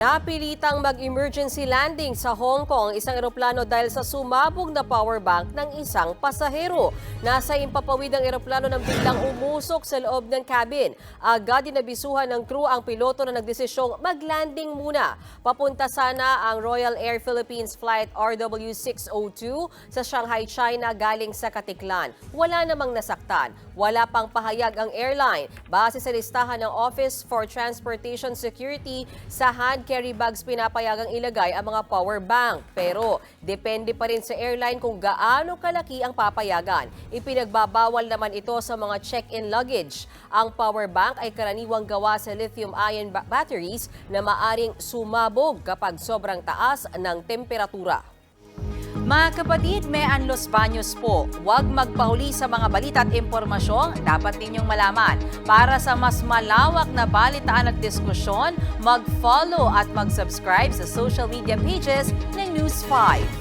Napilitang mag-emergency landing sa Hong Kong isang eroplano dahil sa sumabog na power bank ng isang pasahero. Nasa impapawid ang eroplano nang biglang umusok sa loob ng cabin. Agad dinabisuhan ng crew ang piloto na nagdesisyong mag-landing muna. Papunta sana ang Royal Air Philippines Flight RW602 sa Shanghai, China galing sa Katiklan. Wala namang nasaktan. Wala pang pahayag ang airline. Base sa listahan ng Office for Transportation Security, sa hand carry bags pinapayagang ilagay ang mga power bank. Pero depende pa rin sa airline kung gaano kalaki ang papayagan. Ipinagbabawal naman ito sa mga check-in luggage. Ang power bank ay karaniwang gawa sa lithium-ion batteries na maaring sumabog kapag sobrang taas ng temperatura. Mga kapatid, may Los Baños po. Huwag magpahuli sa mga balita at impormasyong dapat ninyong malaman. Para sa mas malawak na balitaan at diskusyon, mag-follow at mag-subscribe sa social media pages ng News 5.